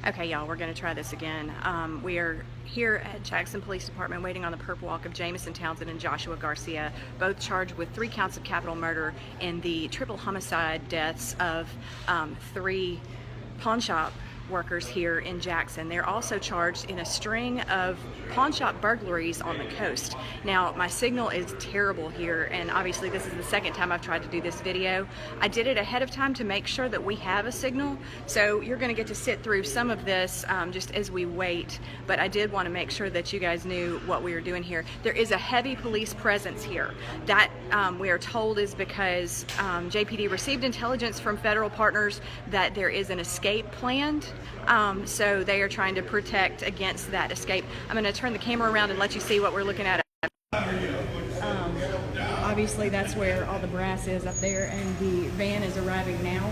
Okay, y'all, we're gonna try this again. We are here at Jackson Police Department waiting on the perp walk of Jameson, Townsend, and Joshua Garcia, both charged with 3 counts of capital murder in the triple homicide deaths of 3 pawnshop workers here in Jackson. They're also charged in a string of pawnshop burglaries on the coast. Now, my signal is terrible here, and obviously this is the second time I've tried to do this video. I did it ahead of time to make sure that we have a signal, so you're going to get to sit through some of this just as we wait, but I did want to make sure that you guys knew what we were doing here. There is a heavy police presence here. That we are told is because JPD received intelligence from federal partners that there is an escape planned. So they are trying to protect against that escape. I'm going to turn the camera around and let you see what we're looking at. Obviously that's where all the brass is up there, and the van is arriving now.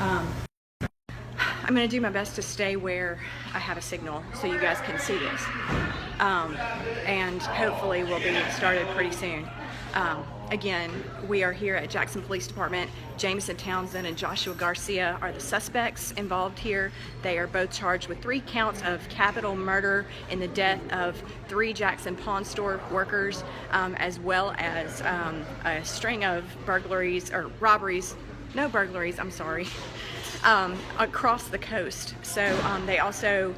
I'm going to do my best to stay where I have a signal so you guys can see this. And hopefully we'll be started pretty soon. Again, we are here at Jackson Police Department. Jameson, Townsend, and Joshua Garcia are the suspects involved here. They are both charged with 3 counts of capital murder in the death of 3 Jackson pawn store workers, as well as a string of burglaries, or robberies, no burglaries, I'm sorry, across the coast. So they also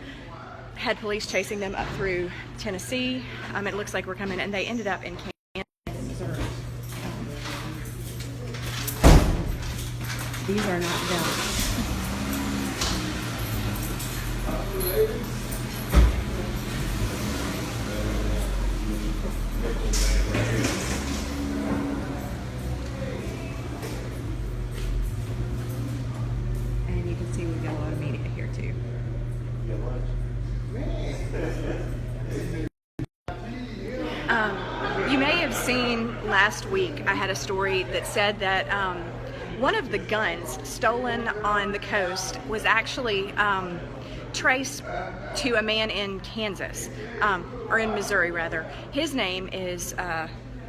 had police chasing them up through Tennessee. It looks like we're coming, and they ended up in Kansas. These are not done. And you can see we've got a lot of media here too. You may have seen last week I had a story that said that one of the guns stolen on the coast was actually traced to a man in Kansas, or in Missouri rather. His name is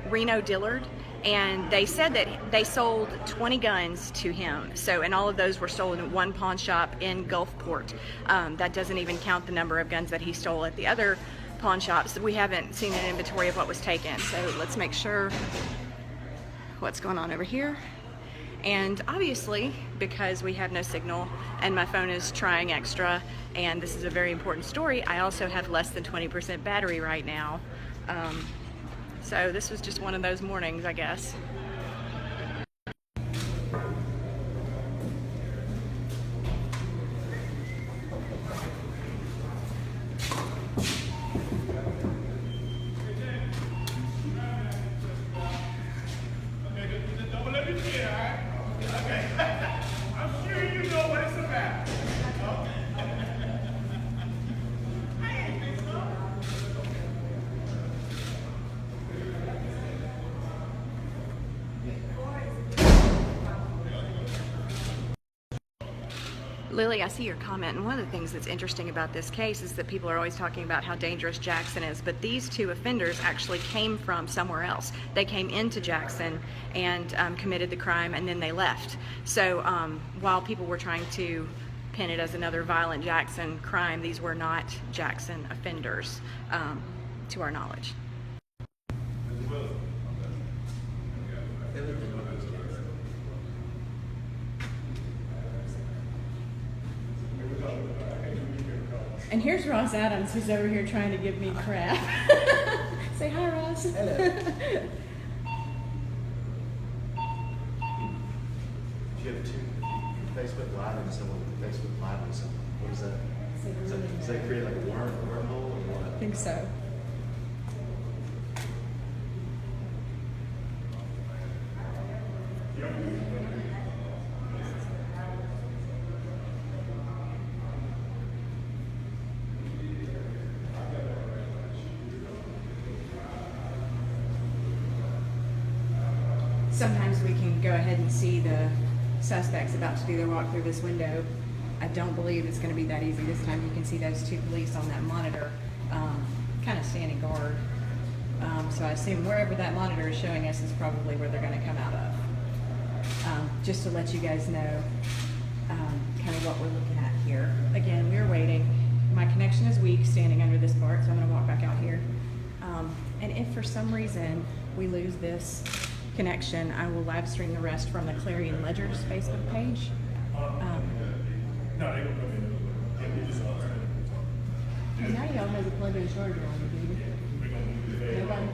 Reno Dillard, and they said that they sold 20 guns to him. So, and all of those were stolen at one pawn shop in Gulfport. That doesn't even count the number of guns that he stole at the other pawn shops. We haven't seen an inventory of what was taken. So let's make sure what's going on over here. And obviously, because we have no signal and my phone is trying extra, and this is a very important story, I also have less than 20% battery right now. So this was just one of those mornings, I guess. Lily, I see your comment, and one of the things that's interesting about this case is that people are always talking about how dangerous Jackson is, but these 2 offenders actually came from somewhere else. They came into Jackson and committed the crime, and then they left. So while people were trying to pin it as another violent Jackson crime, these were not Jackson offenders, to our knowledge. And here's Ross Adams, who's over here trying to give me crap. Say hi, Ross. Hello. You have 2 Facebook Live and someone Facebook Live and someone. What is that? Does that create like a wormhole or what? I think so. Sometimes we can go ahead and see the suspects about to do their walk through this window. I don't believe it's going to be that easy this time. You can see those 2 police on that monitor kind of standing guard. So I assume wherever that monitor is showing us is probably where they're going to come out of. Just to let you guys know kind of what we're looking at here. Again, we're waiting. if for some reason we lose this connection, I will live stream the rest from the Clarion Ledger's Facebook page. No, they gonna come in. Yeah, we just And now y'all have the plug-in charger on the dude. we're gonna move the van. Nobody.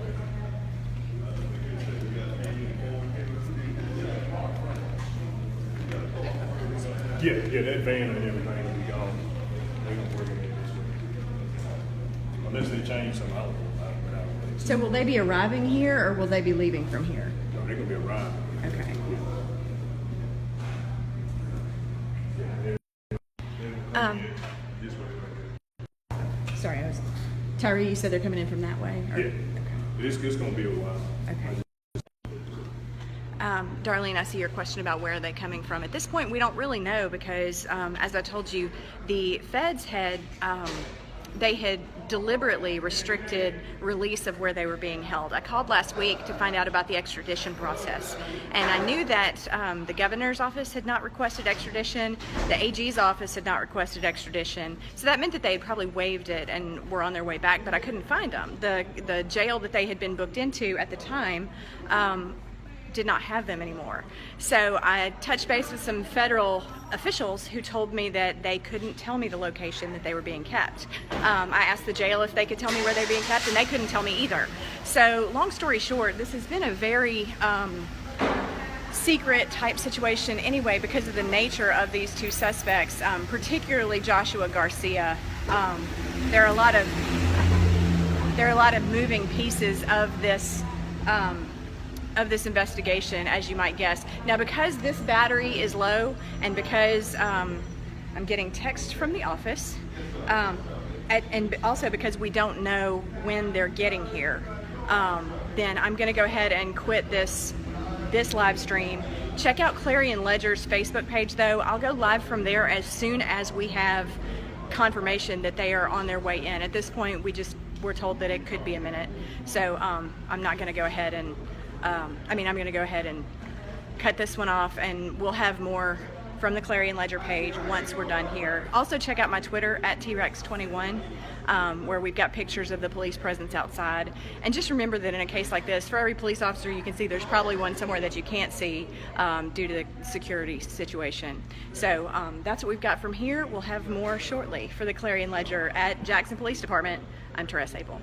Yeah, that van and everything will be gone. They gonna work it in this week. Unless they change some out. So will they be arriving here or will they be leaving from here? No, they're gonna be around. Okay. This way. Sorry, Tyree, you said they're coming in from that way? Or- Yeah. It's gonna be a while. Okay. Darlene, I see your question about where are they coming from. At this point, we don't really know because, as I told you, the feds had they had deliberately restricted release of where they were being held. I called last week to find out about the extradition process, and I knew that the governor's office had not requested extradition, the AG's office had not requested extradition, so that meant that they had probably waived it and were on their way back, but I couldn't find them. The jail that they had been booked into at the time did not have them anymore. So I touched base with some federal officials who told me that they couldn't tell me the location that they were being kept. I asked the jail if they could tell me where they were being kept, and they couldn't tell me either. So long story short, this has been a very secret type situation anyway because of the nature of these two suspects, particularly Joshua Garcia. There are a lot of moving pieces of this investigation, as you might guess. Now, because this battery is low and because I'm getting text from the office, and also because we don't know when they're getting here, then I'm going to go ahead and quit this live stream. Check out Clarion Ledger's Facebook page, though. I'll go live from there as soon as we have confirmation that they are on their way in. At this point, we're told that it could be a minute, so I'm not going to go ahead and I'm going to go ahead and cut this one off, and we'll have more from the Clarion Ledger page once we're done here. Also, check out my Twitter at TREX21, where we've got pictures of the police presence outside. And just remember that in a case like this, for every police officer you can see, there's probably one somewhere that you can't see due to the security situation. So that's what we've got from here. We'll have more shortly. For the Clarion Ledger at Jackson Police Department, I'm Teresa Abel.